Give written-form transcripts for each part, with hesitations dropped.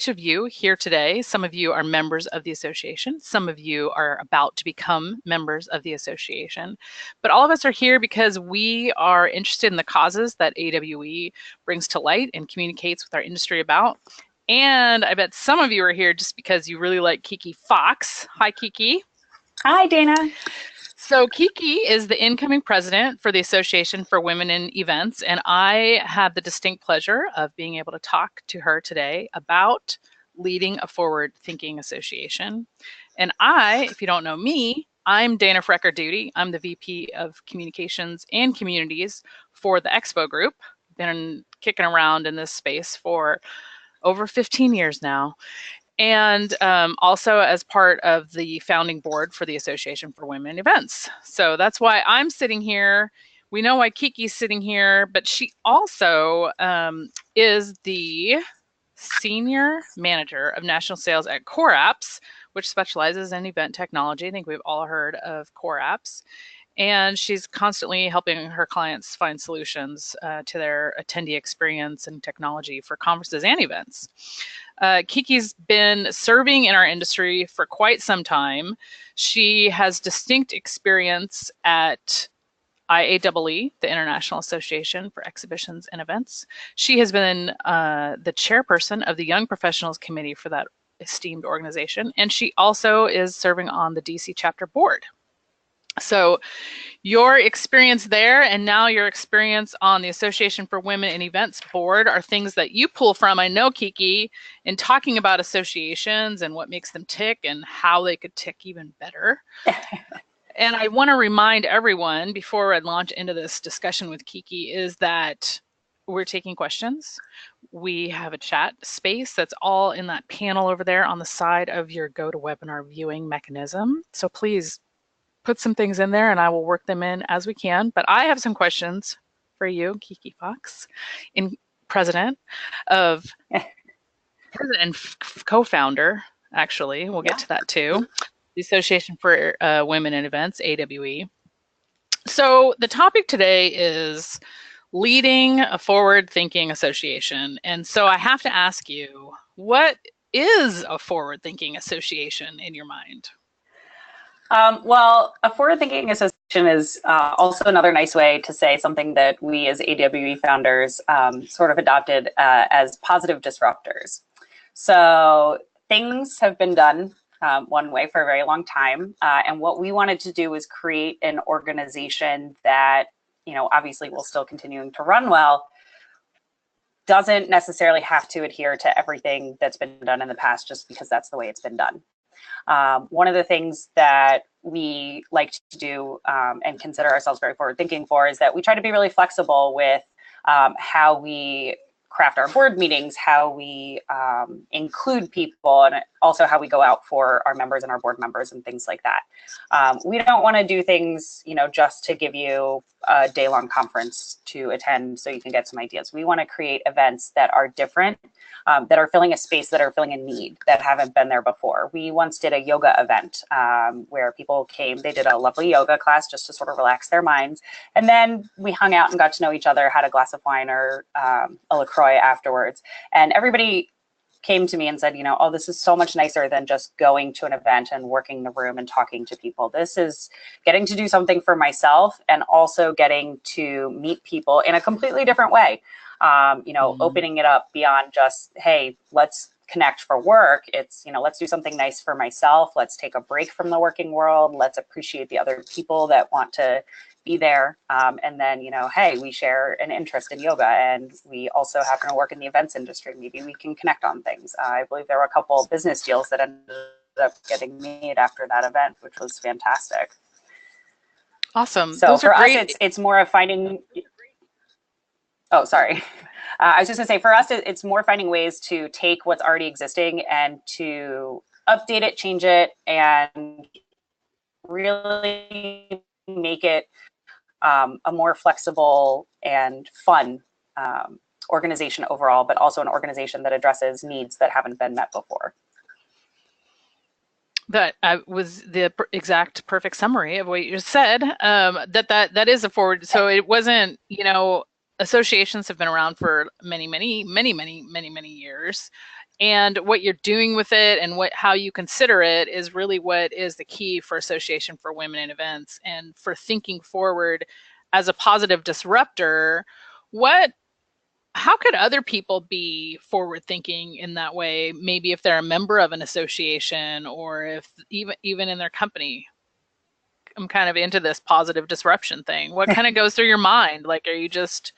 each of you here today. Some of you are members of the association. Some of you are about to become members of the association. But all of us are here because we are interested in the causes that AWE brings to light and communicates with our industry about. And I bet some of you are here just because you really like Kiki Fox. Hi, Kiki. Hi, Dana. So Kiki is the incoming president for the Association for Women in Events, and I have the distinct pleasure of being able to talk to her today about leading a forward-thinking association. And if you don't know me, I'm Dana Frecker Duty. I'm the VP of Communications and Communities for the Expo Group. Been kicking around in this space for over 15 years now. And also as part of the founding board for the Association for Women in Events. So that's why I'm sitting here. We know why Kiki's sitting here, but she also is the senior manager of national sales at Core Apps, which specializes in event technology. I think we've all heard of Core Apps. And she's constantly helping her clients find solutions to their attendee experience and technology for conferences and events. Kiki's been serving in our industry for quite some time. She has distinct experience at IAEE, the International Association for Exhibitions and Events. She has been the chairperson of the Young Professionals Committee for that esteemed organization, and she also is serving on the DC chapter board. So your experience there and now your experience on the Association for Women in Events board are things that you pull from, I know, Kiki, in talking about associations and what makes them tick and how they could tick even better. And I want to remind everyone before I launch into this discussion with Kiki is that we're taking questions. We have a chat space that's all in that panel over there on the side of your GoToWebinar viewing mechanism. So please put some things in there and I will work them in as we can. But I have some questions for you, Kiki Fox, president and co-founder, actually. We'll get to that too. The Association for Women in Events, AWE. So the topic today is leading a forward-thinking association. And so I have to ask you, what is a forward-thinking association in your mind? Well, a forward-thinking association is also another nice way to say something that we as AWE founders sort of adopted as positive disruptors. So things have been done one way for a very long time. And what we wanted to do was create an organization that, obviously will still continuing to run well, doesn't necessarily have to adhere to everything that's been done in the past just because that's the way it's been done. One of the things that we like to do and consider ourselves very forward thinking for is that we try to be really flexible with how we craft our board meetings, how we include people, and also how we go out for our members and our board members and things like that. We don't want to do things, just to give you a day-long conference to attend so you can get some ideas. We want to create events that are different, that are filling a space, that are filling a need, that haven't been there before. We once did a yoga event where people came, they did a lovely yoga class just to sort of relax their minds. And then we hung out and got to know each other, had a glass of wine or a LaCroix afterwards. And everybody came to me and said, oh, this is so much nicer than just going to an event and working the room and talking to people. This is getting to do something for myself and also getting to meet people in a completely different way. Opening it up beyond just, hey, let's connect for work. It's, let's do something nice for myself. Let's take a break from the working world. Let's appreciate the other people that want to be there. And then, hey, we share an interest in yoga and we also happen to work in the events industry. Maybe we can connect on things. I believe there were a couple of business deals that ended up getting made after that event, which was fantastic. Awesome. So for us, it's more of finding, oh, sorry. I was just gonna say, for us, it's more finding ways to take what's already existing and to update it, change it, and really make it a more flexible and fun organization overall, but also an organization that addresses needs that haven't been met before. That was the exact perfect summary of what you just said. That is a forward. So it wasn't, associations have been around for many years. And what you're doing with it and how you consider it is really what is the key for Association for Women in Events. And for thinking forward as a positive disruptor, what how could other people be forward thinking in that way, maybe if they're a member of an association or if even in their company? I'm kind of into this positive disruption thing. What kind of goes through your mind? Like, are you just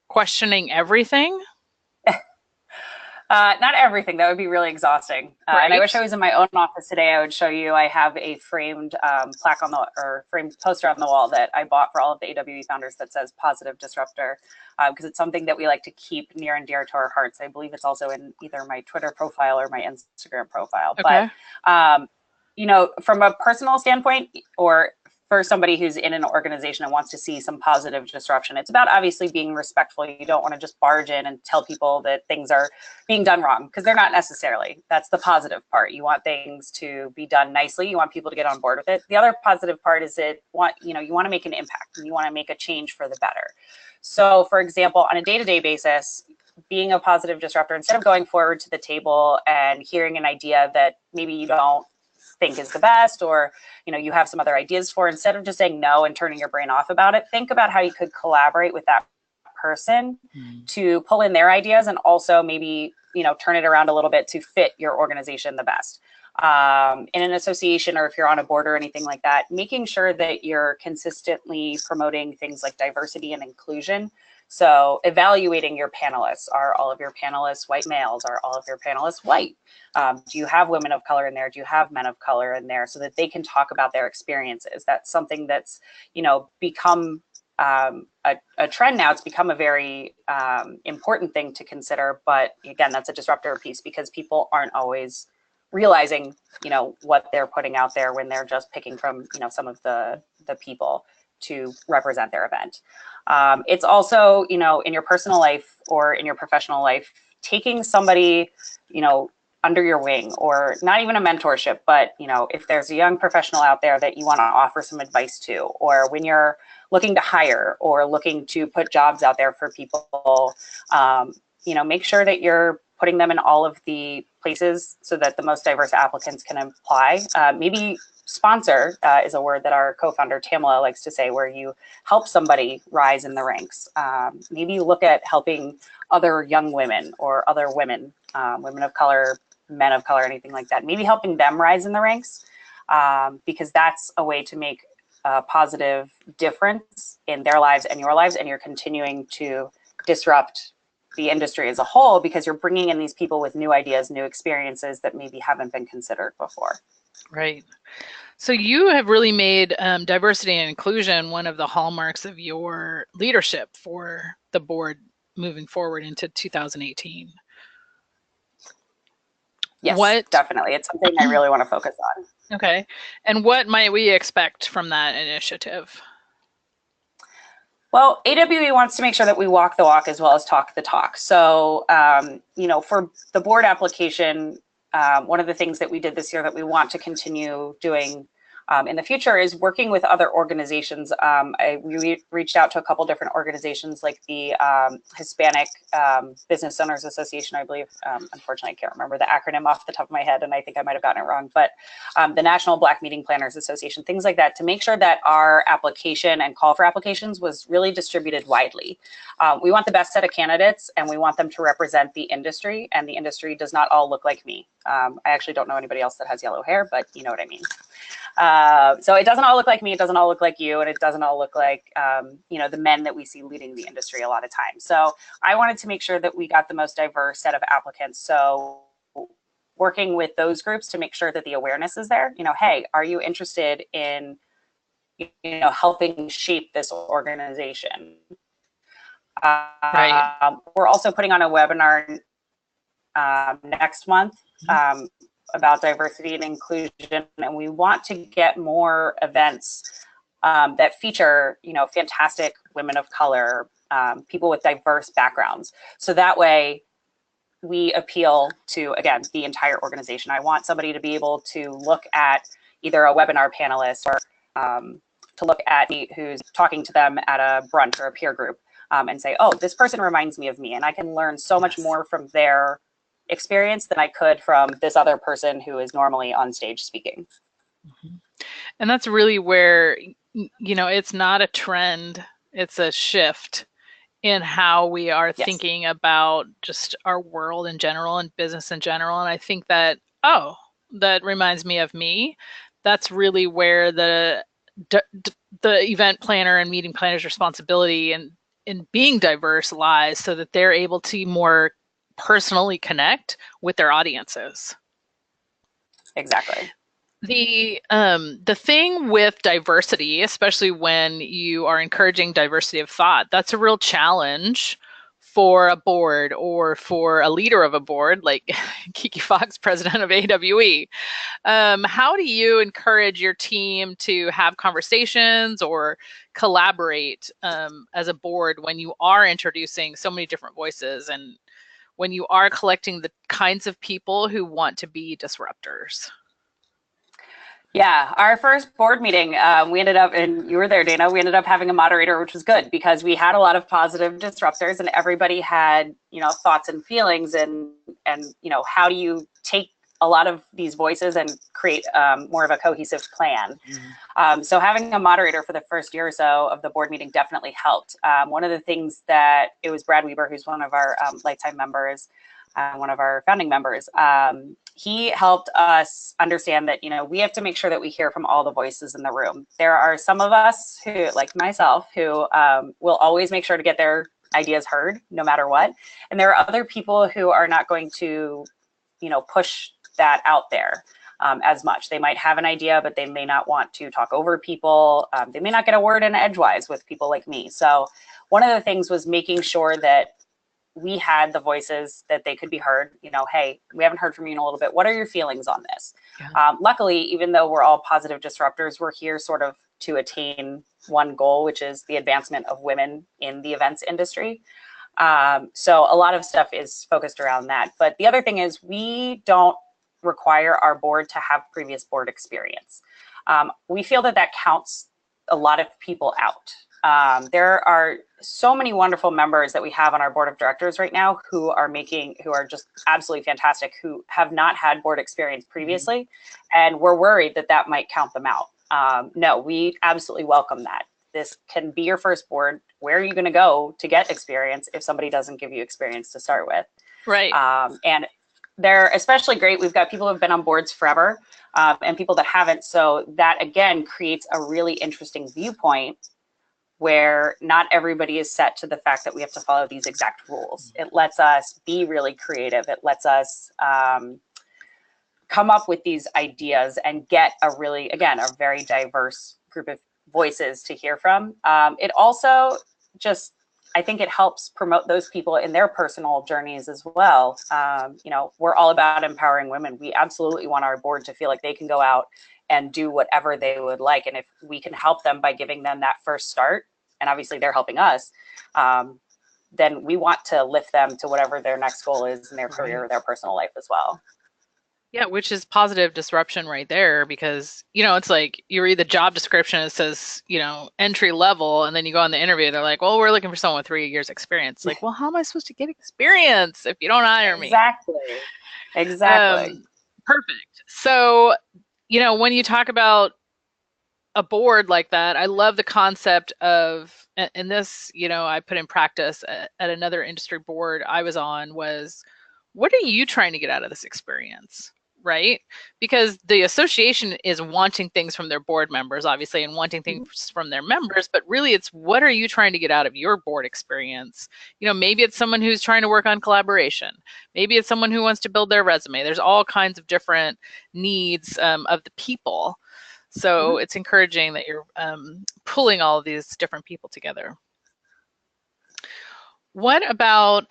questioning everything? Not everything. That would be really exhausting. And I wish I Right. was in my own office today. I would show you. I have a framed plaque on the or framed poster on the wall that I bought for all of the AWE founders that says "Positive Disruptor," because it's something that we like to keep near and dear to our hearts. I believe it's also in either my Twitter profile or my Instagram profile. But Okay. from a personal standpoint, or for somebody who's in an organization and wants to see some positive disruption, it's about obviously being respectful. You don't want to just barge in and tell people that things are being done wrong, because they're not necessarily. That's the positive part. You want things to be done nicely. You want people to get on board with it. The other positive part is you want to make an impact and you want to make a change for the better. So for example, on a day-to-day basis, being a positive disruptor, instead of going forward to the table and hearing an idea that maybe you don't think is the best, or you have some other ideas for, instead of just saying no and turning your brain off about it, think about how you could collaborate with that person to pull in their ideas and also maybe turn it around a little bit to fit your organization the best. In an association, or if you're on a board or anything like that, making sure that you're consistently promoting things like diversity and inclusion. So evaluating your panelists. Are all of your panelists white males? Are all of your panelists white? Do you have women of color in there? Do you have men of color in there, so that they can talk about their experiences? That's something that's become a trend now. It's become a very important thing to consider. But again, that's a disruptor piece, because people aren't always realizing what they're putting out there when they're just picking from some of the people to represent their event. It's also in your personal life or in your professional life, taking somebody under your wing, or not even a mentorship, but if there's a young professional out there that you want to offer some advice to, or when you're looking to hire or looking to put jobs out there for people, make sure that you're putting them in all of the places so that the most diverse applicants can apply. Maybe sponsor is a word that our co-founder Tamala likes to say, where you help somebody rise in the ranks. Maybe look at helping other young women or other women, women of color, men of color, anything like that. Maybe helping them rise in the ranks, because that's a way to make a positive difference in their lives and your lives, and you're continuing to disrupt the industry as a whole, because you're bringing in these people with new ideas, new experiences that maybe haven't been considered before. Right. So you have really made diversity and inclusion one of the hallmarks of your leadership for the board moving forward into 2018. Yes, What? definitely. It's something I really want to focus on. Okay. And what might we expect from that initiative? Well, AWE wants to make sure that we walk the walk as well as talk the talk. So, for the board application, one of the things that we did this year that we want to continue doing in the future is working with other organizations. We reached out to a couple different organizations, like the Hispanic Business Owners Association, I believe. Unfortunately, I can't remember the acronym off the top of my head, and I think I might have gotten it wrong, but the National Black Meeting Planners Association, things like that, to make sure that our application and call for applications was really distributed widely. We want the best set of candidates, and we want them to represent the industry, and the industry does not all look like me. I actually don't know anybody else that has yellow hair, but you know what I mean. So it doesn't all look like me, it doesn't all look like you, and it doesn't all look like the men that we see leading the industry a lot of times. So I wanted to make sure that we got the most diverse set of applicants. So working with those groups to make sure that the awareness is there. Hey, are you interested in helping shape this organization? Right. We're also putting on a webinar next month about diversity and inclusion, and we want to get more events that feature fantastic women of color, people with diverse backgrounds, so that way we appeal to, again, the entire organization. I want somebody to be able to look at either a webinar panelist, or to look at me who's talking to them at a brunch or a peer group, and say, oh, this person reminds me of me, and I can learn so much more from their experience than I could from this other person who is normally on stage speaking. And that's really where, it's not a trend, it's a shift in how we are Yes, thinking about just our world in general and business in general. And I think that, that reminds me of me. That's really where the event planner and meeting planner's responsibility and in being diverse lies, so that they're able to more personally connect with their audiences. exactly. The thing with diversity, especially when you are encouraging diversity of thought, that's a real challenge for a board or for a leader of a board like Kiki Fox, president of AWE. How do you encourage your team to have conversations or collaborate as a board when you are introducing so many different voices and when you are collecting the kinds of people who want to be disruptors? Yeah, our first board meeting, we ended up, and you were there, Dana, we ended up having a moderator, which was good because we had a lot of positive disruptors and everybody had, thoughts and feelings and, how do you take a lot of these voices and create more of a cohesive plan. So having a moderator for the first year or so of the board meeting definitely helped. One of the things that it was Brad Weber, who's one of our lifetime members, one of our founding members, he helped us understand that, we have to make sure that we hear from all the voices in the room. There are some of us who, like myself, who will always make sure to get their ideas heard no matter what. And there are other people who are not going to, push that out there as much. They might have an idea, but they may not want to talk over people. They may not get a word in edgewise with people like me. So one of the things was making sure that we had the voices that they could be heard. Hey, we haven't heard from you in a little bit. What are your feelings on this? Yeah. Luckily, even though we're all positive disruptors, we're here sort of to attain one goal, which is the advancement of women in the events industry. So a lot of stuff is focused around that. But the other thing is we don't require our board to have previous board experience. We feel that counts a lot of people out. There are so many wonderful members that we have on our board of directors right now who are just absolutely fantastic, who have not had board experience previously. And we're worried that might count them out. No, we absolutely welcome that. This can be your first board. Where are you going to go to get experience if somebody doesn't give you experience to start with? Right. And they're especially great. We've got people who have been on boards forever and people that haven't. So that, again, creates a really interesting viewpoint where not everybody is set to the fact that we have to follow these exact rules. It lets us be really creative. It lets us come up with these ideas and get a very diverse group of voices to hear from. It also I think it helps promote those people in their personal journeys as well. We're all about empowering women. We absolutely want our board to feel like they can go out and do whatever they would like. And if we can help them by giving them that first start, and obviously they're helping us, then we want to lift them to whatever their next goal is in their career or their personal life as well. Yeah, which is positive disruption right there because, it's like you read the job description, it says, entry level, and then you go on the interview, they're like, well, we're looking for someone with 3 years experience. Like, well, how am I supposed to get experience if you don't hire me? Exactly. Perfect. So, when you talk about a board like that, I love the concept of, and this, I put in practice at another industry board I was on was, what are you trying to get out of this experience? Right? Because the association is wanting things from their board members, obviously, and wanting things from their members, but really it's what are you trying to get out of your board experience? Maybe it's someone who's trying to work on collaboration. Maybe it's someone who wants to build their resume. There's all kinds of different needs of the people. So it's encouraging that you're pulling all of these different people together. What about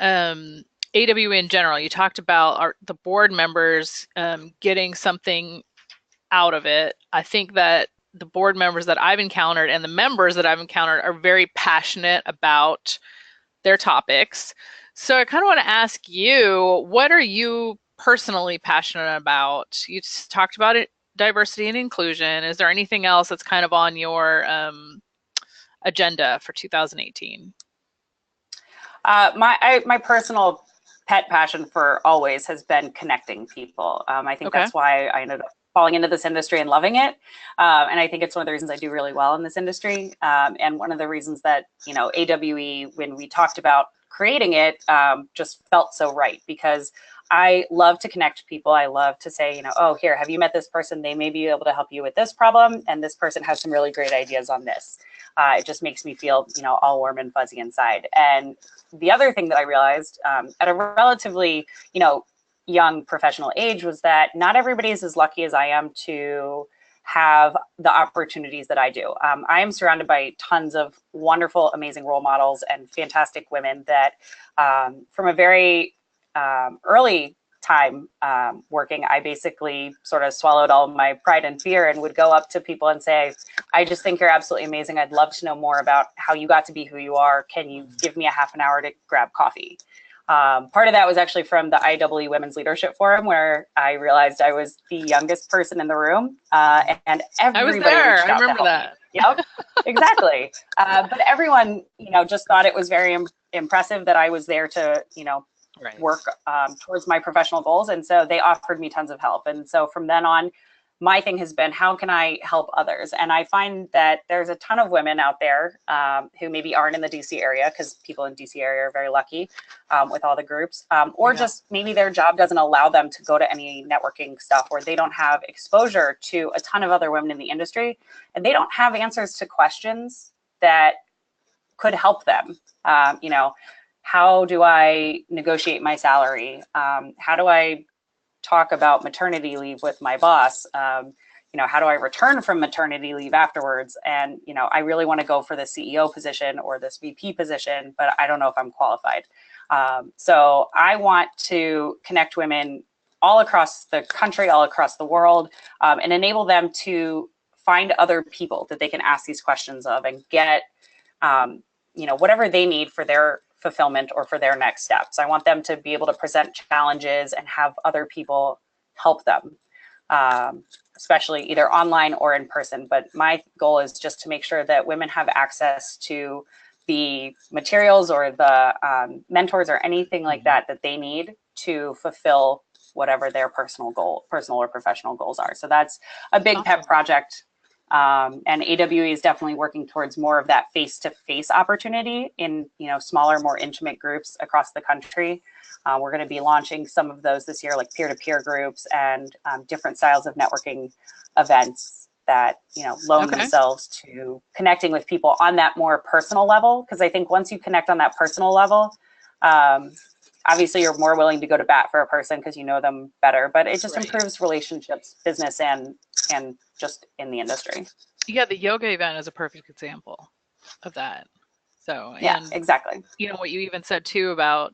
AWE in general? You talked about the board members getting something out of it. I think that the board members that I've encountered and the members that I've encountered are very passionate about their topics. So I kind of want to ask you, what are you personally passionate about? You just talked about it, diversity and inclusion. Is there anything else that's kind of on your agenda for 2018? My personal pet passion for always has been connecting people. I think Okay. that's why I ended up falling into this industry and loving it. And I think it's one of the reasons I do really well in this industry. And one of the reasons that, AWE, when we talked about creating it, just felt so right, because I love to connect people. I love to say, oh, here, have you met this person? They may be able to help you with this problem. And this person has some really great ideas on this. It just makes me feel, all warm and fuzzy inside. And the other thing that I realized at a relatively, young professional age was that not everybody is as lucky as I am to have the opportunities that I do. I am surrounded by tons of wonderful, amazing role models and fantastic women that from a very early time working, I basically sort of swallowed all of my pride and fear and would go up to people and say, I just think you're absolutely amazing. I'd love to know more about how you got to be who you are. Can you give me a half an hour to grab coffee? Part of that was actually from the IEEE Women's Leadership Forum, where I realized I was the youngest person in the room, and I was everybody there. reached I out to remember help me. that. Yep, exactly. But everyone, just thought it was very impressive that I was there to, Right. work towards my professional goals. And so they offered me tons of help. And so from then on, my thing has been, how can I help others? And I find that there's a ton of women out there who maybe aren't in the DC area, because people in DC area are very lucky with all the groups, or just maybe their job doesn't allow them to go to any networking stuff, or they don't have exposure to a ton of other women in the industry, and they don't have answers to questions that could help them. How do I negotiate my salary? How do I talk about maternity leave with my boss? How do I return from maternity leave afterwards? And, I really want to go for the CEO position or this VP position, but I don't know if I'm qualified. So I want to connect women all across the country, all across the world, and enable them to find other people that they can ask these questions of and get, whatever they need for their fulfillment or for their next steps. I want them to be able to present challenges and have other people help them, especially either online or in person. But my goal is just to make sure that women have access to the materials or the mentors or anything like that they need to fulfill whatever their personal or professional goals are. So that's a big pet project. And AWE is definitely working towards more of that face-to-face opportunity in, smaller, more intimate groups across the country. We're going to be launching some of those this year, like peer-to-peer groups and different styles of networking events that, loan themselves to connecting with people on that more personal level. Because I think once you connect on that personal level, obviously you're more willing to go to bat for a person because you know them better, but it just improves relationships, business, and just in the industry. Yeah, the yoga event is a perfect example of that. So, yeah, exactly. What you even said too about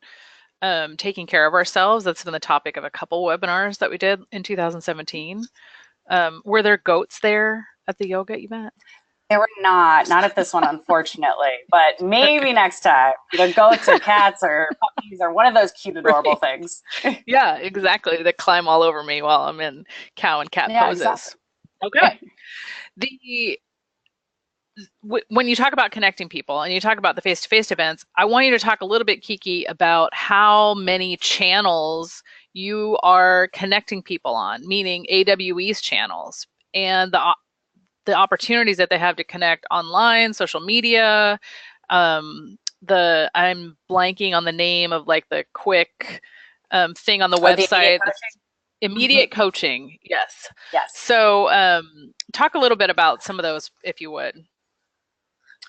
taking care of ourselves, that's been the topic of a couple webinars that we did in 2017. Were there goats there at the yoga event? There were not at this one, unfortunately, but maybe next time, either goats or cats or puppies or one of those cute, adorable things. Yeah, exactly. That climb all over me while I'm in cow and cat poses. Exactly. Okay. When you talk about connecting people and you talk about the face-to-face events, I want you to talk a little bit, Kiki, about how many channels you are connecting people on, meaning AWE's channels, and the opportunities that they have to connect online, social media. I'm blanking on the name of like the quick thing on the website. Immediate coaching. Yes. So talk a little bit about some of those, if you would.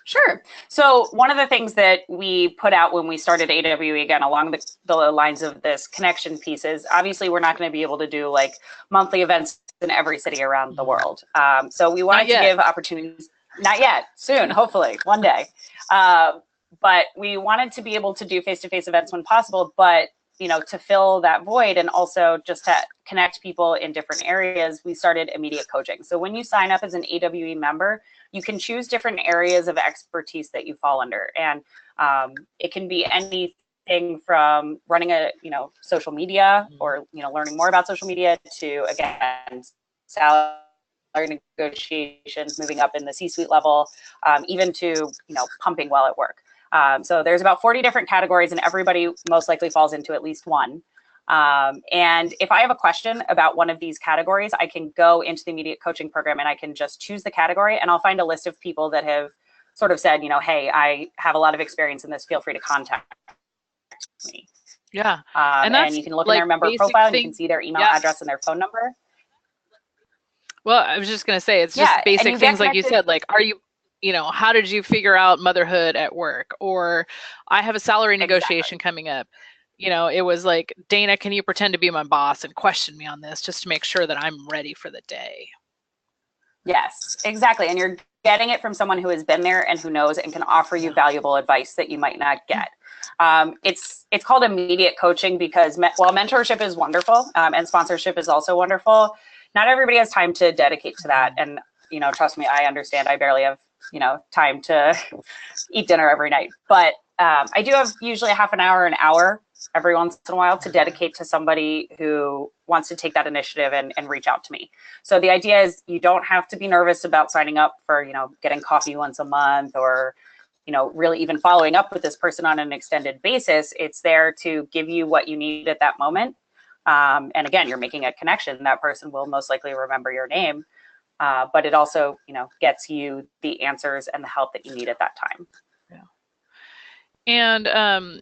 Sure. So one of the things that we put out when we started AWE, again, along the lines of this connection pieces, obviously we're not going to be able to do like monthly events in every city around the world. So we wanted to give opportunities, not yet, soon, hopefully, one day. But we wanted to be able to do face-to-face events when possible, but to fill that void and also just to connect people in different areas, we started immediate coaching. So when you sign up as an AWE member, you can choose different areas of expertise that you fall under. And it can be anything from running a, social media or, learning more about social media to, again, salary negotiations, moving up in the C-suite level, even to, pumping while at work. So there's about 40 different categories, and everybody most likely falls into at least one. And if I have a question about one of these categories, I can go into the immediate coaching program and I can just choose the category, and I'll find a list of people that have sort of said, hey, I have a lot of experience in this. Feel free to contact me. Yeah. And you can look in their member profile and you can see their email address and their phone number. Well, I was just going to say, it's just basic things like you said, like, are you, how did you figure out motherhood at work? Or I have a salary negotiation coming up. It was like, Dana, can you pretend to be my boss and question me on this just to make sure that I'm ready for the day? Yes, exactly. And you're getting it from someone who has been there and who knows and can offer you valuable advice that you might not get. It's called immediate coaching because while mentorship is wonderful and sponsorship is also wonderful, not everybody has time to dedicate to that. And, trust me, I understand. I barely have, time to eat dinner every night. But I do have usually a half an hour every once in a while to dedicate to somebody who wants to take that initiative and reach out to me. So the idea is you don't have to be nervous about signing up for, getting coffee once a month or, really even following up with this person on an extended basis. It's there to give you what you need at that moment. And again, you're making a connection. That person will most likely remember your name, but it also, gets you the answers and the help that you need at that time. And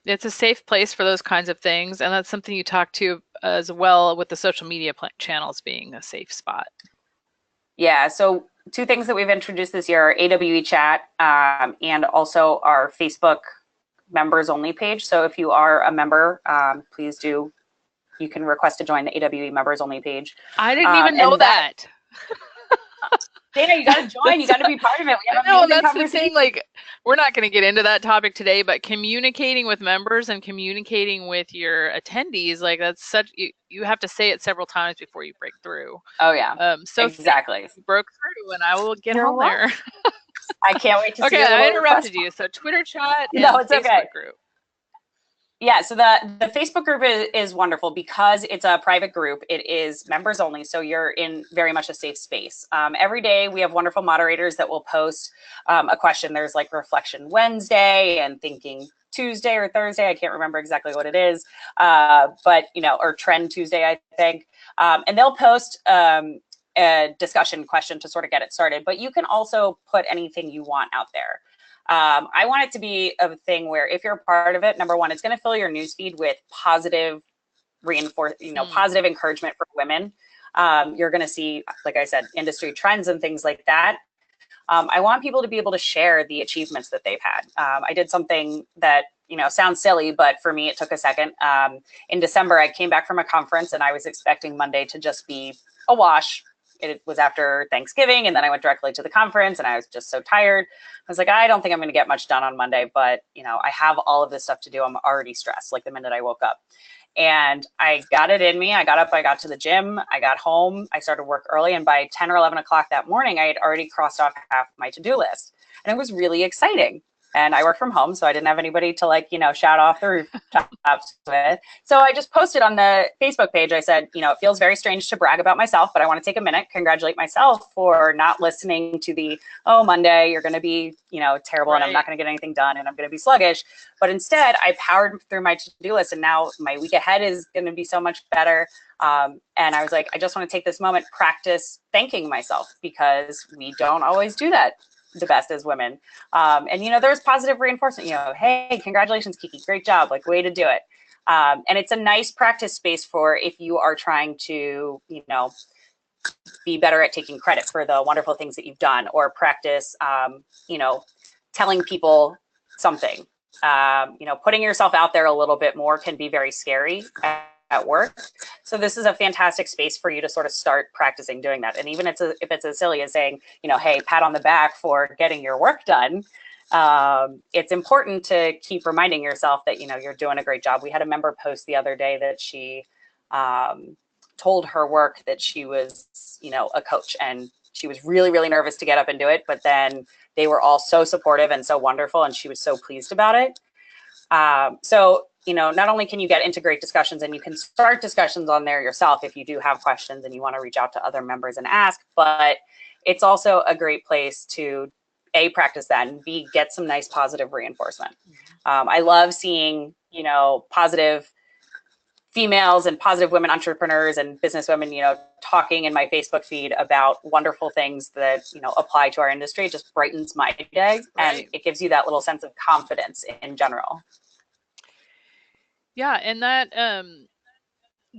it's a safe place for those kinds of things. And that's something you talk to as well with the social media channels being a safe spot. Yeah. So 2 things that we've introduced this year are AWE chat and also our Facebook members only page. So if you are a member, please do. You can request to join the AWE members only page. I didn't even know that. Dana, you got to join. You got to be part of it. We have amazing that's the thing. Like, we're not going to get into that topic today, but communicating with members and communicating with your attendees, like that's such. You have to say it several times before you break through. Oh yeah. So exactly. You broke through, and I will get on there. I can't wait to see. Okay, I interrupted you. So Twitter chat and no, it's Facebook okay. group. Yeah, so the Facebook group is wonderful because it's a private group. It is members only, so you're in very much a safe space. Every day we have wonderful moderators that will post a question. There's like Reflection Wednesday and Thinking Tuesday or Thursday. I can't remember exactly what it is, but or Trend Tuesday, I think. And they'll post a discussion question to sort of get it started. But you can also put anything you want out there. I want it to be a thing where if you're a part of it, number one, it's going to fill your newsfeed with positive positive encouragement for women. You're going to see, like I said, industry trends and things like that. I want people to be able to share the achievements that they've had. I did something that, sounds silly, but for me, it took a second. In December, I came back from a conference and I was expecting Monday to just be a wash. It was after Thanksgiving, and then I went directly to the conference and I was just so tired. I was like, I don't think I'm going to get much done on Monday, but I have all of this stuff to do. I'm already stressed, like the minute I woke up. And I got it in me. I got up, I got to the gym, I got home, I started work early. And by 10 or 11 o'clock that morning, I had already crossed off half my to-do list. And it was really exciting. And I work from home, so I didn't have anybody to shout off the rooftops with. So I just posted on the Facebook page. I said, it feels very strange to brag about myself, but I want to take a minute, congratulate myself for not listening to the, Monday, you're going to be, terrible right. And I'm not going to get anything done and I'm going to be sluggish. But instead, I powered through my to-do list and now my week ahead is going to be so much better. And I was like, I just want to take this moment, practice thanking myself because we don't always do that the best as women. And, there's positive reinforcement, hey, congratulations, Kiki, great job, like way to do it. And it's a nice practice space for if you are trying to, be better at taking credit for the wonderful things that you've done or practice, telling people something, putting yourself out there a little bit more can be very scary at work. So this is a fantastic space for you to sort of start practicing doing that. And even if it's as silly as saying, hey, pat on the back for getting your work done. It's important to keep reminding yourself that, you're doing a great job. We had a member post the other day that she told her work that she was, a coach and she was really, really nervous to get up and do it. But then they were all so supportive and so wonderful. And she was so pleased about it. So not only can you get into great discussions and you can start discussions on there yourself if you do have questions and you want to reach out to other members and ask, but it's also a great place to A, practice that, and B, get some nice positive reinforcement. I love seeing, positive females and positive women entrepreneurs and business women, talking in my Facebook feed about wonderful things that, apply to our industry. It just brightens my day, and it gives you that little sense of confidence in general. Yeah, and that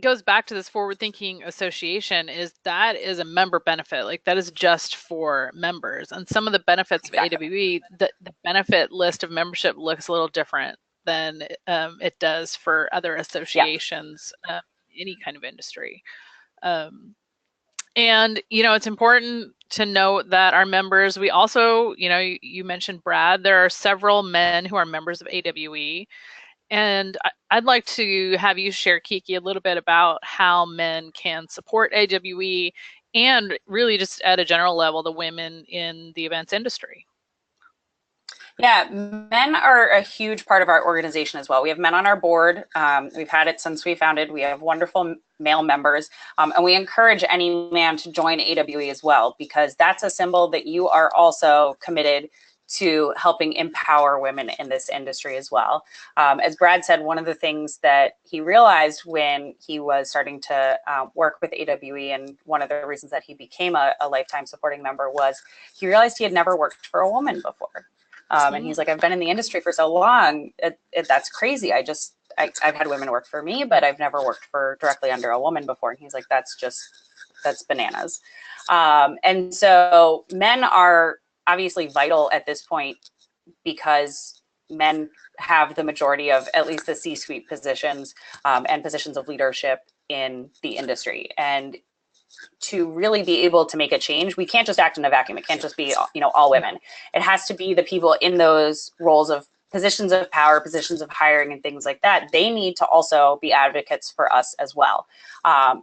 goes back to this forward thinking association, is a member benefit. Like, that is just for members. And some of the benefits of AWE, the benefit list of membership looks a little different than it does for other associations, any kind of industry. And, it's important to note that our members, we also, you mentioned Brad, there are several men who are members of AWE. And I'd like to have you share, Kiki, a little bit about how men can support AWE and really just at a general level, the women in the events industry. Yeah, men are a huge part of our organization as well. We have men on our board. We've had it since we founded. We have wonderful male members, and we encourage any man to join AWE as well, because that's a symbol that you are also committed to helping empower women in this industry as well. As Brad said, one of the things that he realized when he was starting to work with AWE, and one of the reasons that he became a lifetime supporting member, was he realized he had never worked for a woman before. And he's like, I've been in the industry for so long, that's crazy. I've had women work for me, but I've never worked for directly under a woman before. And he's like, that's bananas. And so men are obviously vital at this point, because men have the majority of at least the C-suite positions and positions of leadership in the industry. And to really be able to make a change, we can't just act in a vacuum. It can't just be, all women. It has to be the people in those roles of positions of power, positions of hiring, and things like that. They need to also be advocates for us as well.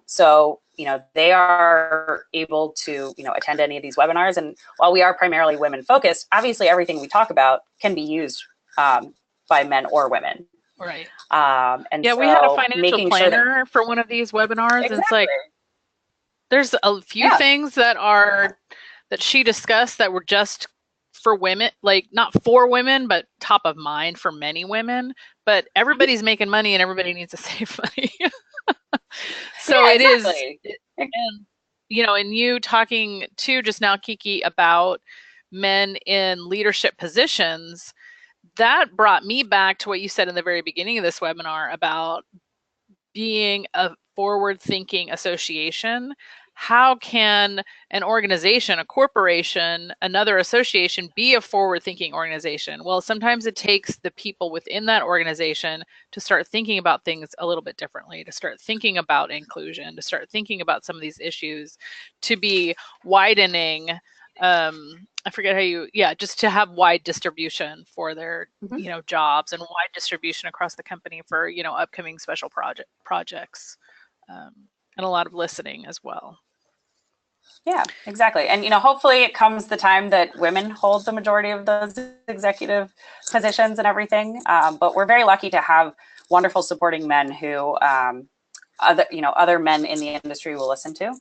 So, they are able to, attend any of these webinars. And while we are primarily women focused, obviously everything we talk about can be used by men or women. Right. And yeah, so we had a financial planner sure for one of these webinars. Exactly. And it's like, there's a few things that she discussed that were just for women, like not for women, but top of mind for many women. But everybody's making money and everybody needs to save money. So it is, and and you talking too just now, Kiki, about men in leadership positions, that brought me back to what you said in the very beginning of this webinar about being a forward-thinking association. How can an organization, a corporation, another association be a forward-thinking organization? Well, sometimes it takes the people within that organization to start thinking about things a little bit differently, to start thinking about inclusion, to start thinking about some of these issues, to be widening, I forget how just to have wide distribution for their, jobs, and wide distribution across the company for, upcoming special projects, and a lot of listening as well. Yeah, exactly. And, hopefully it comes the time that women hold the majority of those executive positions and everything. But we're very lucky to have wonderful supporting men who, other men in the industry will listen to,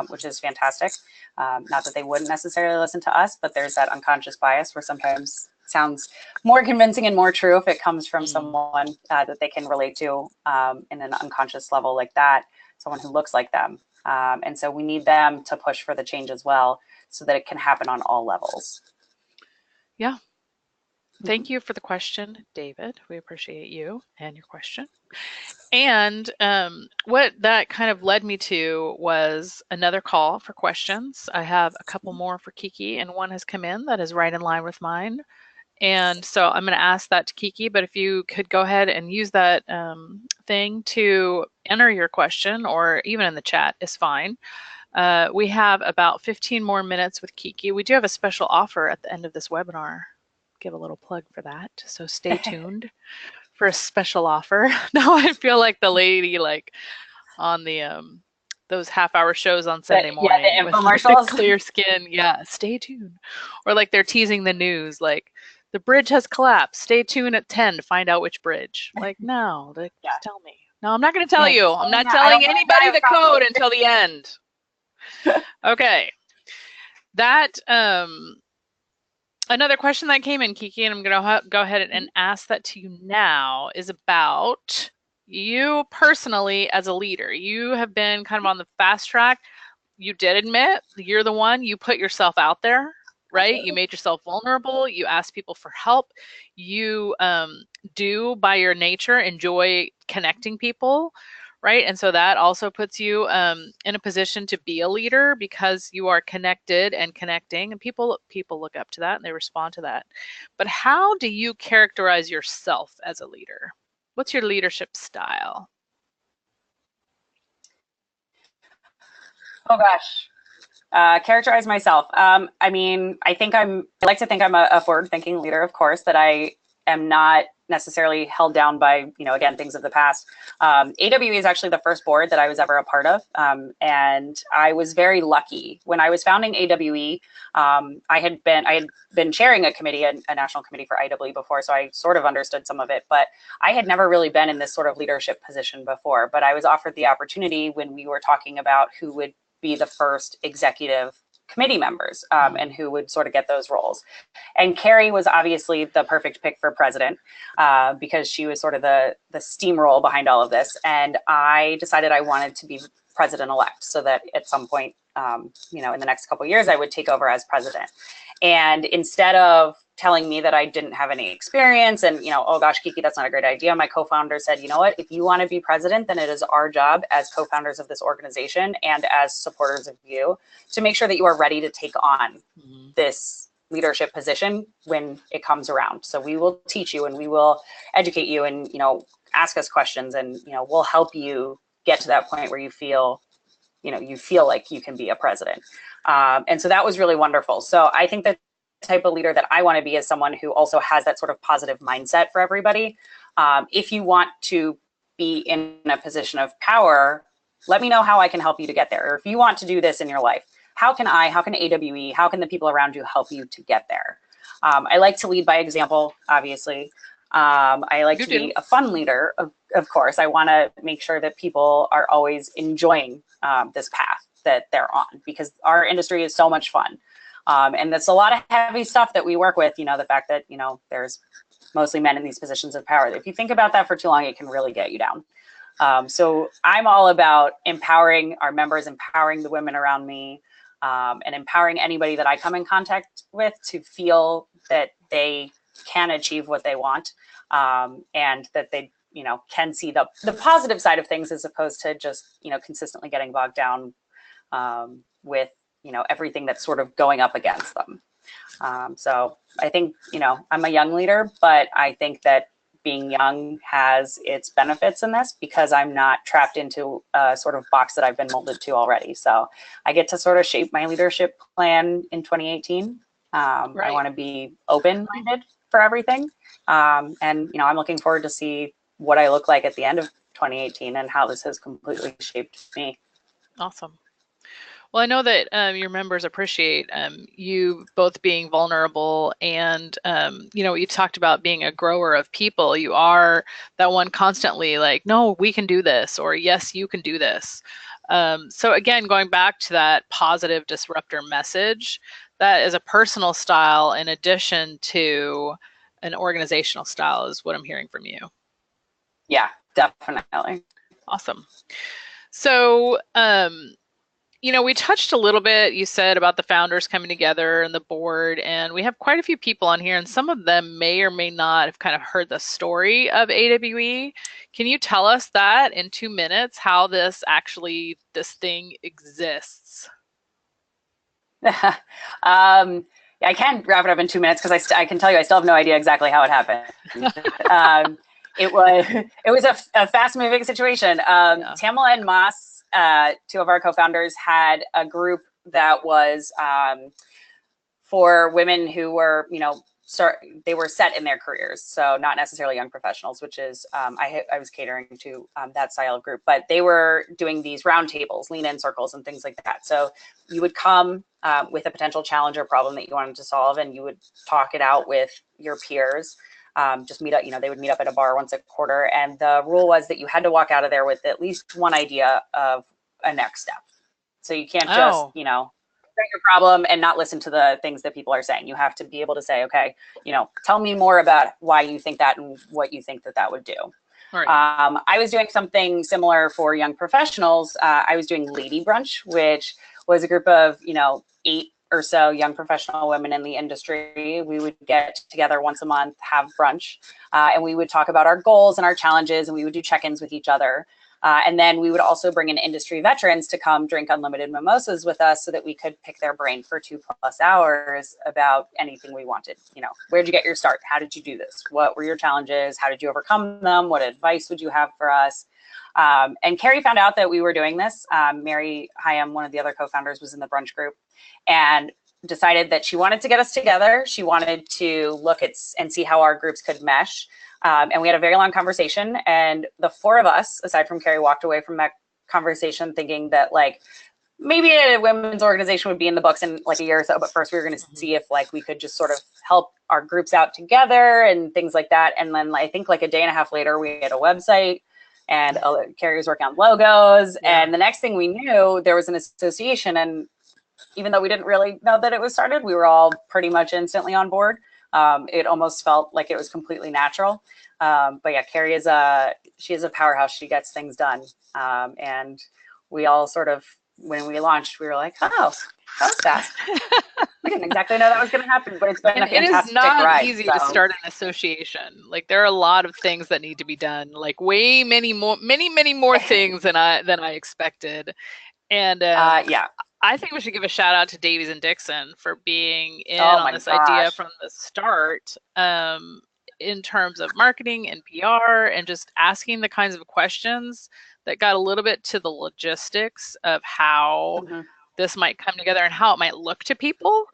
which is fantastic. Not that they wouldn't necessarily listen to us, but there's that unconscious bias where sometimes it sounds more convincing and more true if it comes from someone that they can relate to in an unconscious level like that, someone who looks like them. And so we need them to push for the change as well, so that it can happen on all levels. Yeah. Thank you for the question, David. We appreciate you and your question. And what that kind of led me to was another call for questions. I have a couple more for Kiki, and one has come in that is right in line with mine. And so I'm going to ask that to Kiki, but if you could go ahead and use that thing to enter your question, or even in the chat is fine. We have about 15 more minutes with Kiki. We do have a special offer at the end of this webinar. Give a little plug for that. So stay tuned for a special offer. Now I feel like the lady on the those half-hour shows on Sunday morning the infomercials. With clear skin. Yeah, stay tuned. Or like they're teasing the news, like the bridge has collapsed. Stay tuned at 10 to find out which bridge. Like, no, just tell me. No, I'm not going to tell you. I'm not telling anybody the code until the end. Okay. That Another question that came in, Kiki, and I'm going to go ahead and ask that to you now, is about you personally as a leader. You have been kind of on the fast track. You did admit you're the one, you put yourself out there, right? You Absolutely. made yourself vulnerable. You asked people for help. You do, by your nature, enjoy connecting people, right? And so that also puts you in a position to be a leader because you are connected and connecting, and people look up to that and they respond to that. But how do you characterize yourself as a leader? What's your leadership style? Oh gosh. Characterize myself. I mean, I like to think I'm a forward-thinking leader, of course, that I am not necessarily held down by, again, things of the past. AWE is actually the first board that I was ever a part of. And I was very lucky. When I was founding AWE, I had been chairing a committee, a national committee for IEE before, so I sort of understood some of it, but I had never really been in this sort of leadership position before. But I was offered the opportunity when we were talking about who would be the first executive committee members, and who would sort of get those roles. And Carrie was obviously the perfect pick for president, because she was sort of the steamroll behind all of this. And I decided I wanted to be president-elect so that at some point, in the next couple of years, I would take over as president. And instead of telling me that I didn't have any experience and, oh gosh, Kiki, that's not a great idea, my co-founder said, you know what, if you want to be president, then it is our job as co-founders of this organization and as supporters of you to make sure that you are ready to take on this leadership position when it comes around. So we will teach you and we will educate you and, ask us questions and, we'll help you get to that point where you feel like you can be a president. And so that was really wonderful. So I think that the type of leader that I want to be is someone who also has that sort of positive mindset for everybody. If you want to be in a position of power, let me know how I can help you to get there. Or if you want to do this in your life, how can AWE, how can the people around you help you to get there? I like to lead by example, obviously. I like You to do. be a fun leader, of course. I want to make sure that people are always enjoying this path that they're on, because our industry is so much fun. And that's a lot of heavy stuff that we work with, the fact that, there's mostly men in these positions of power. If you think about that for too long, it can really get you down. So I'm all about empowering our members, empowering the women around me, and empowering anybody that I come in contact with to feel that they can achieve what they want, and that they can see the positive side of things as opposed to just consistently getting bogged down with everything that's sort of going up against them. So I think I'm a young leader, but I think that being young has its benefits in this because I'm not trapped into a sort of box that I've been molded to already. So I get to sort of shape my leadership plan in 2018. I Right. want to be open-minded for everything. And, I'm looking forward to see what I look like at the end of 2018 and how this has completely shaped me. Awesome. Well, I know that your members appreciate you both being vulnerable, and you talked about being a grower of people. You are that one constantly like, no, we can do this, or yes, you can do this. So again, going back to that positive disruptor message, that is a personal style in addition to an organizational style, is what I'm hearing from you. Yeah, definitely. Awesome. So, we touched a little bit, you said, about the founders coming together and the board, and we have quite a few people on here, and some of them may or may not have kind of heard the story of AWE. Can you tell us that in 2 minutes, how this thing exists? I can wrap it up in 2 minutes because I can tell you I still have no idea exactly how it happened. um, it was a fast moving situation. Yeah. Tamala and Moss, two of our co-founders, had a group that was for women who were, they were set in their careers, so not necessarily young professionals, which is I was catering to that style of group, but they were doing these roundtables, lean-in circles, and things like that. So you would come with a potential challenge or problem that you wanted to solve, and you would talk it out with your peers. Just meet up, they would meet up at a bar once a quarter, and the rule was that you had to walk out of there with at least one idea of a next step. So you can't just, Oh, your problem and not listen to the things that people are saying. You have to be able to say, okay, tell me more about why you think that and what you think that that would do. Right. I was doing something similar for young professionals. I was doing Lady Brunch, which was a group of, 8 or so young professional women in the industry. We would get together once a month, have brunch, and we would talk about our goals and our challenges, and we would do check-ins with each other. And then we would also bring in industry veterans to come drink unlimited mimosas with us so that we could pick their brain for 2+ hours about anything we wanted. Where'd you get your start? How did you do this? What were your challenges? How did you overcome them? What advice would you have for us? And Carrie found out that we were doing this. Mary Hyam, one of the other co-founders, was in the brunch group and decided that she wanted to get us together. She wanted to look at and see how our groups could mesh. And we had a very long conversation. And the 4 of us, aside from Carrie, walked away from that conversation thinking that maybe a women's organization would be in the books in a year or so. But first we were going to see if we could just sort of help our groups out together and things like that. And then I think a day and a half later, we had a website and Carrie was working on logos. Yeah. And the next thing we knew, there was an association. And even though we didn't really know that it was started, we were all pretty much instantly on board. It almost felt like it was completely natural. But yeah, Carrie is a powerhouse. She gets things done. And we all sort of, when we launched, we were like, oh, that was fast. We didn't exactly know that was going to happen, but it's been a fantastic ride. It is not easy to start an association. There are a lot of things that need to be done, many more things than I expected. And yeah. I think we should give a shout out to Davies and Dixon for being in on this idea from the start, in terms of marketing and PR and just asking the kinds of questions that got a little bit to the logistics of how this might come together and how it might look to people.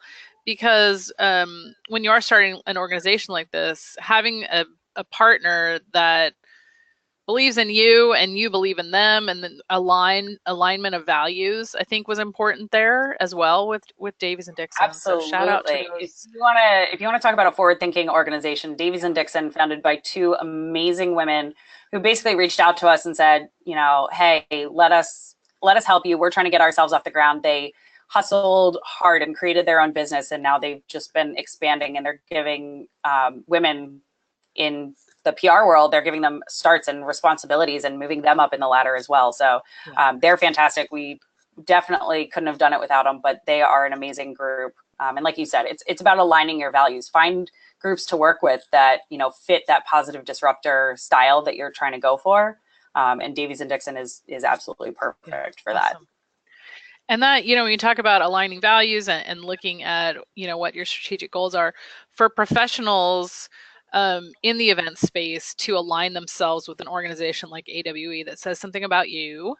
Because when you are starting an organization like this, having a partner that believes in you and you believe in them, and then alignment of values, I think was important there as well with Davies and Dixon. Absolutely. So shout out to those. If you want to talk about a forward-thinking organization, Davies and Dixon, founded by 2 amazing women who basically reached out to us and said, hey, let us help you. We're trying to get ourselves off the ground. They hustled hard and created their own business, and now they've just been expanding, and they're giving women in the PR world, they're giving them starts and responsibilities and moving them up in the ladder as well. So they're fantastic. We definitely couldn't have done it without them, but they are an amazing group. And like you said, it's about aligning your values. Find groups to work with that, fit that positive disruptor style that you're trying to go for. And Davies and Dixon is absolutely perfect for that. And that, when you talk about aligning values and looking at, what your strategic goals are for professionals in the event space to align themselves with an organization like AWE that says something about you,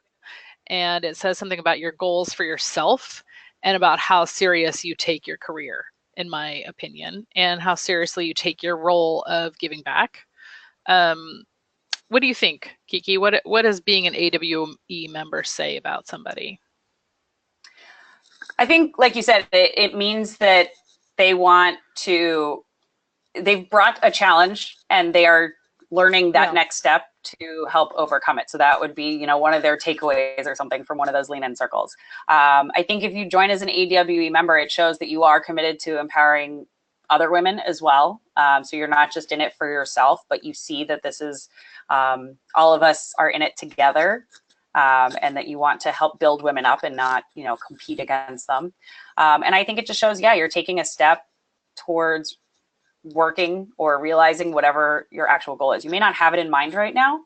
and it says something about your goals for yourself and about how serious you take your career, in my opinion, and how seriously you take your role of giving back. What do you think, Kiki? What does being an AWE member say about somebody? I think, like you said, it means that they've brought a challenge and they are learning that next step to help overcome it. So that would be, one of their takeaways or something from one of those lean in circles. I think if you join as an AWE member, it shows that you are committed to empowering other women as well. So you're not just in it for yourself, but you see that this is, all of us are in it together. And that you want to help build women up and not, compete against them. And I think it just shows, you're taking a step towards working or realizing whatever your actual goal is. You may not have it in mind right now,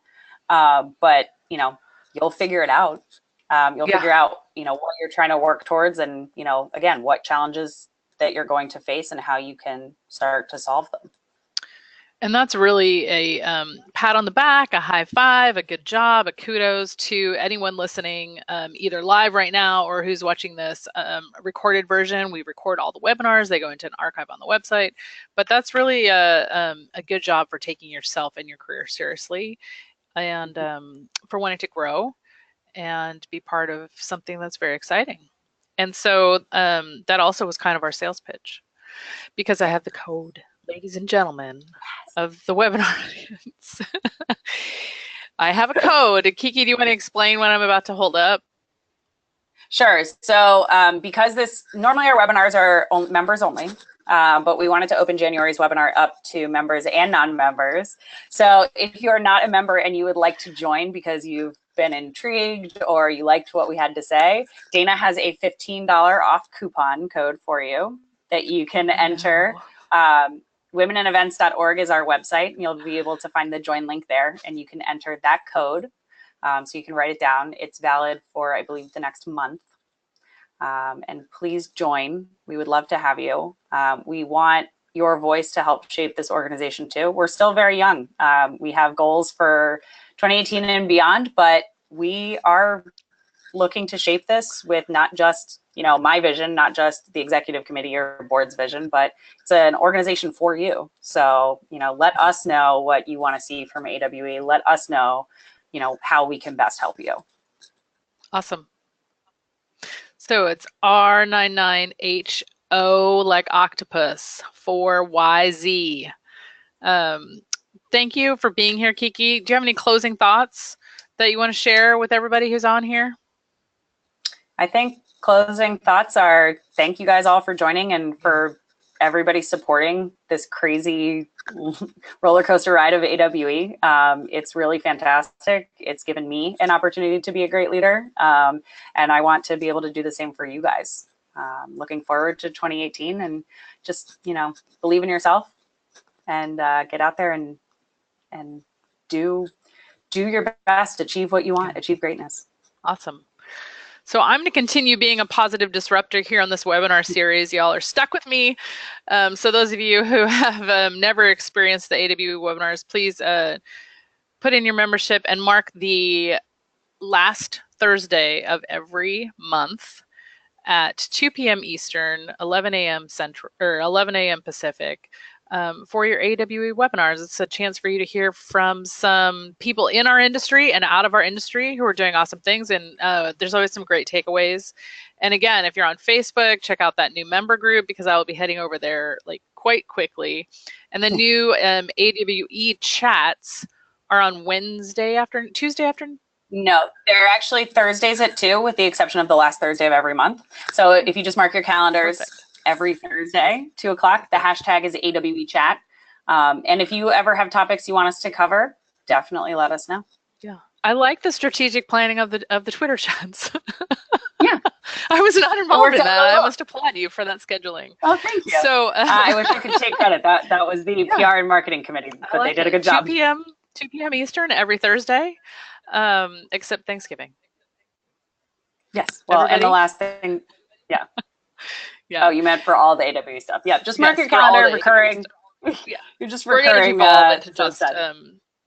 but, you'll figure it out. You'll figure out, what you're trying to work towards and, again, what challenges that you're going to face and how you can start to solve them. And that's really a pat on the back, a high five, a good job, a kudos to anyone listening, either live right now or who's watching this recorded version. We record all the webinars. They go into an archive on the website. But that's really a good job for taking yourself and your career seriously, and for wanting to grow and be part of something that's very exciting. And so that also was kind of our sales pitch, because I have the code, ladies and gentlemen of the webinar audience. I have a code. Kiki, do you want to explain what I'm about to hold up? Sure. So because normally our webinars are members only, but we wanted to open January's webinar up to members and non-members. So if you're not a member and you would like to join because you've been intrigued or you liked what we had to say, Dana has a $15 off coupon code for you that you can enter. Womeninevents.org is our website, and you'll be able to find the join link there, and you can enter that code. So you can write it down. It's valid for, I believe, the next month. And please join. We would love to have you. We want your voice to help shape this organization too. We're still very young. We have goals for 2018 and beyond, but we are looking to shape this with not just, my vision, not just the executive committee or board's vision, but it's an organization for you. So, let us know what you want to see from AWE. Let us know, how we can best help you. Awesome. So it's R99HO like octopus 4YZ. Thank you for being here, Kiki. Do you have any closing thoughts that you want to share with everybody who's on here? I think closing thoughts are thank you guys all for joining and for everybody supporting this crazy roller coaster ride of AWE. It's really fantastic. It's given me an opportunity to be a great leader, and I want to be able to do the same for you guys. Looking forward to 2018, and just believe in yourself and get out there and do your best, achieve what you want, achieve greatness. Awesome. So I'm going to continue being a positive disruptor here on this webinar series. Y'all are stuck with me. So those of you who have never experienced the AWE webinars, please put in your membership and mark the last Thursday of every month at 2 p.m. Eastern, 11 a.m. Central, or 11 a.m. Pacific. For your AWE webinars. It's a chance for you to hear from some people in our industry and out of our industry who are doing awesome things. And there's always some great takeaways. And again, if you're on Facebook, check out that new member group because I will be heading over there like quite quickly. And the new AWE chats are on Tuesday afternoon. No, they're actually Thursdays at 2, with the exception of the last Thursday of every month. So if you just mark your calendars. Perfect. Every Thursday, 2 o'clock. The hashtag is AWE chat. And if you ever have topics you want us to cover, definitely let us know. Yeah, I like the strategic planning of the Twitter chats. Yeah, I was not involved in that. I must applaud you for that scheduling. Oh, thank you. So I wish I could take credit. That was the PR and marketing committee, but they did a good job. 2 p.m. Eastern every Thursday, except Thanksgiving. Yes. Well, everybody? And the last thing, yeah. Yeah. Oh, you meant for all the AWE stuff. Yeah, just mark your calendar, recurring. Yeah, you're just recurring. We're going to evolve it to just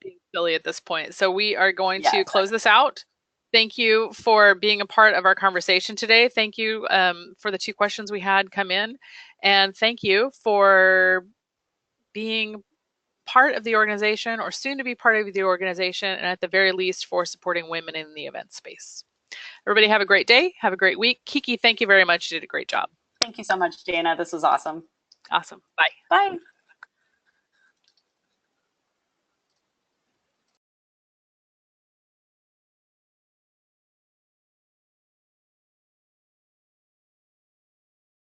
being silly at this point. So we are going to close this out. Thank you for being a part of our conversation today. Thank you for the 2 questions we had come in. And thank you for being part of the organization or soon to be part of the organization, and at the very least for supporting women in the event space. Everybody have a great day. Have a great week. Kiki, thank you very much. You did a great job. Thank you so much, Dana. This was awesome. Awesome. Bye. Bye.